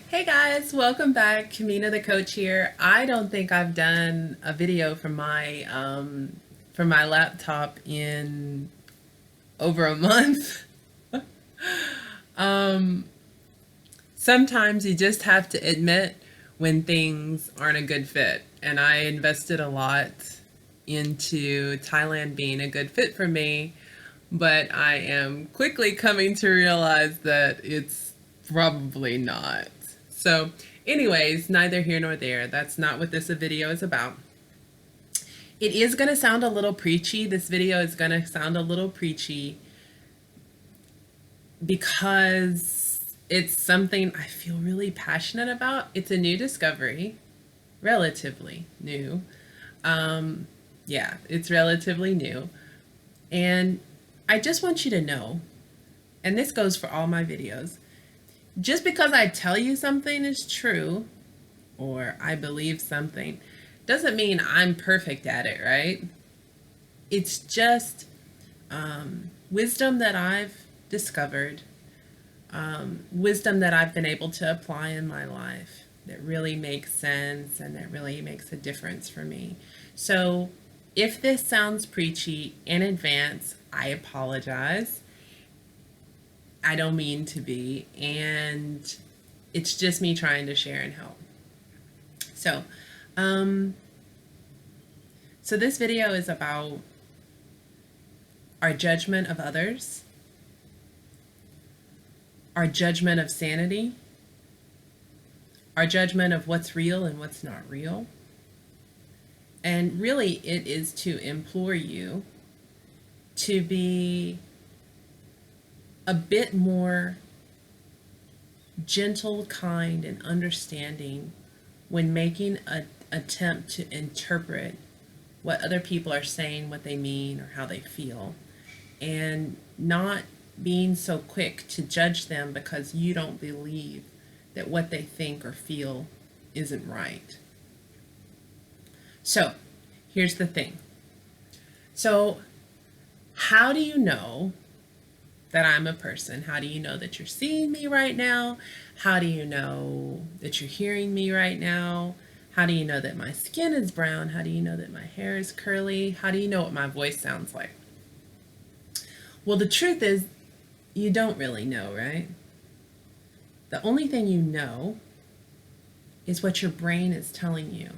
Hey guys, welcome back. Kamina the coach here. I don't think I've done a video from my laptop in over a month. um, Sometimes you just have to admit when things aren't a good fit, and I invested a lot into Thailand being a good fit for me, but I am quickly coming to realize that it's probably not. So, anyways, neither here nor there. That's not what this video is about. It is going to sound a little preachy. This video is going to sound a little preachy because it's something I feel really passionate about. It's a new discovery, relatively new. Um, yeah, it's relatively new. And I just want you to know, and this goes for all my videos, just because I tell you something is true or I believe something doesn't mean I'm perfect at it, right? It's just wisdom that I've discovered, wisdom that I've been able to apply in my life that really makes sense and that really makes a difference for me. So if this sounds preachy in advance, I apologize. I don't mean to be, and it's just me trying to share and help. So, um, so this video is about our judgment of others, our judgment of sanity, our judgment of what's real and what's not real. And really, it is to implore you to be a bit more gentle, kind, and understanding when making an attempt to interpret what other people are saying, what they mean, or how they feel, and not being so quick to judge them because you don't believe that what they think or feel isn't right. So, here's the thing. So, how do you know that I'm a person? How do you know that you're seeing me right now? How do you know that you're hearing me right now? How do you know that my skin is brown? How do you know that my hair is curly? How do you know what my voice sounds like? Well, the truth is, you don't really know, right? The only thing you know is what your brain is telling you.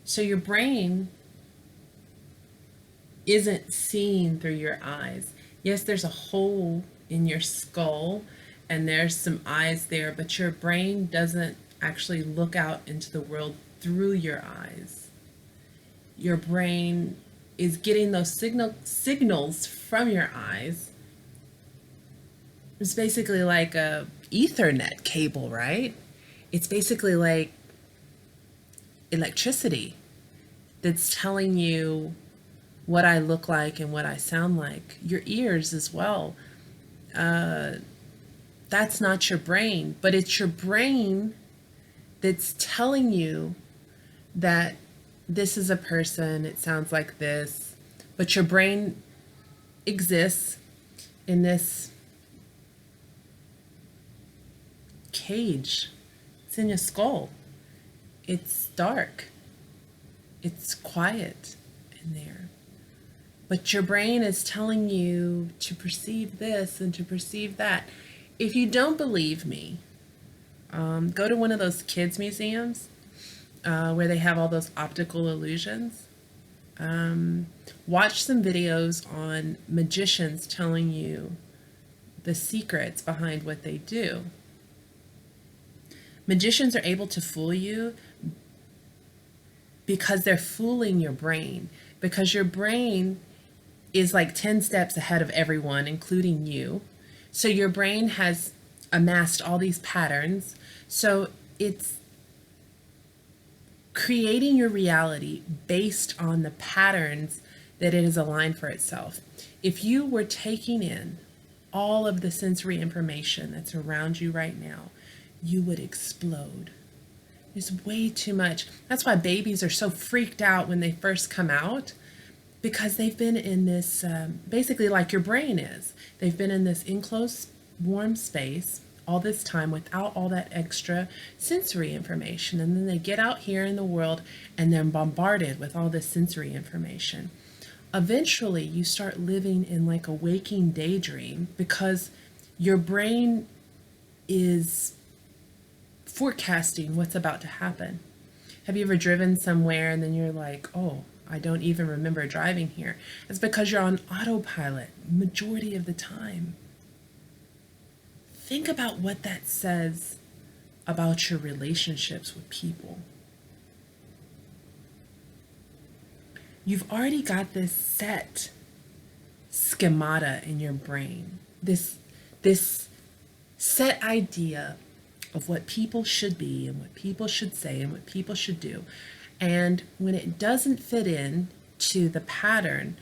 So your brain isn't seeing through your eyes. Yes, there's a hole in your skull and there's some eyes there, but your brain doesn't actually look out into the world through your eyes. Your brain is getting those signals from your eyes. It's basically like a Ethernet cable, right? It's basically like electricity that's telling you what I look like and what I sound like. Your ears as well. That's not your brain, but it's your brain that's telling you that this is a person, it sounds like this, but your brain exists in this cage. It's in your skull. It's dark. It's quiet in there. But your brain is telling you to perceive this and to perceive that. If you don't believe me, go to one of those kids' museums where they have all those optical illusions. Watch some videos on magicians telling you the secrets behind what they do. Magicians are able to fool you because they're fooling your brain, because your brain is like 10 steps ahead of everyone, including you. So your brain has amassed all these patterns. So it's creating your reality based on the patterns that it has aligned for itself. If you were taking in all of the sensory information that's around you right now, you would explode. There's way too much. That's why babies are so freaked out when they first come out, because they've been in this, basically like your brain is. They've been in this enclosed, warm space all this time without all that extra sensory information. And then they get out here in the world and they're bombarded with all this sensory information. Eventually, you start living in like a waking daydream because your brain is forecasting what's about to happen. Have you ever driven somewhere and then you're like, oh, I don't even remember driving here? It's because you're on autopilot majority of the time. Think about what that says about your relationships with people. You've already got this set schemata in your brain, this set idea of what people should be and what people should say and what people should do. And when it doesn't fit in to the pattern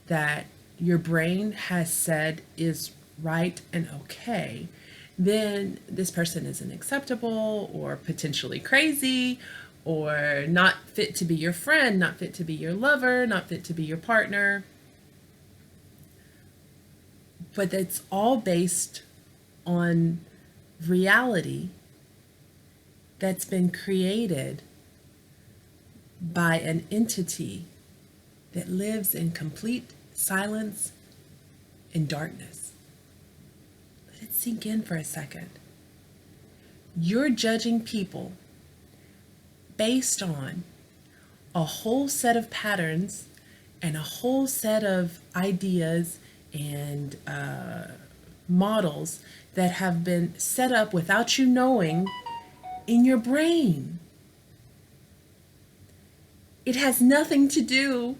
that your brain has said is right and okay, then this person isn't acceptable or potentially crazy or not fit to be your friend, not fit to be your lover, not fit to be your partner. But it's all based on reality that's been created by an entity that lives in complete silence and darkness. Let it sink in for a second. You're judging people based on a whole set of patterns and a whole set of ideas and models that have been set up without you knowing in your brain. It has nothing to do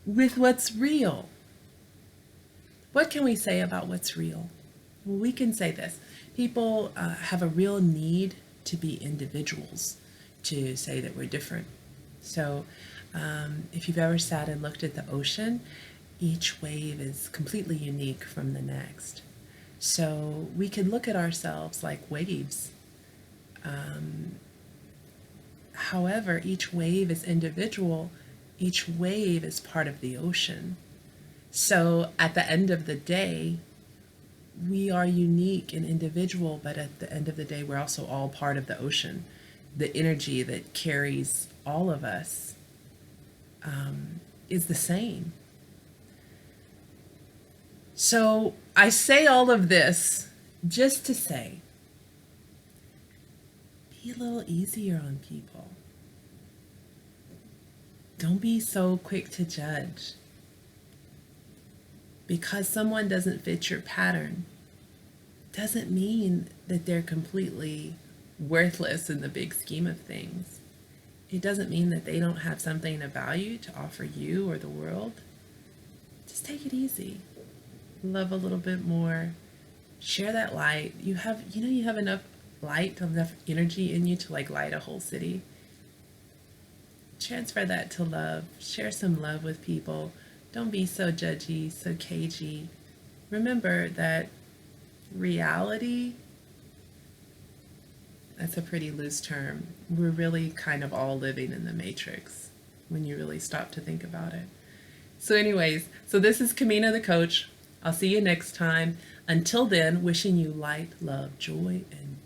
with what's real. What can we say about what's real? Well, we can say this. People have a real need to be individuals, to say that we're different. So if you've ever sat and looked at the ocean, each wave is completely unique from the next. So we can look at ourselves like waves. However, each wave is individual. Each wave is part of the ocean. So at the end of the day, we are unique and individual, but at the end of the day, we're also all part of the ocean. The energy that carries all of us is the same. So I say all of this just to say, be a little easier on people. Don't be so quick to judge. Because someone doesn't fit your pattern doesn't mean that they're completely worthless in the big scheme of things. It doesn't mean that they don't have something of value to offer you or the world. Just take it easy. Love a little bit more. Share that light. You have enough light, enough energy in you to like light a whole city. Transfer that to love. Share some love with people. Don't be so judgy, so cagey. Remember that reality, that's a pretty loose term. We're really kind of all living in the matrix when you really stop to think about it. So anyways, this is Kamina the coach. I'll see you next time. Until then, wishing you light, love, joy, and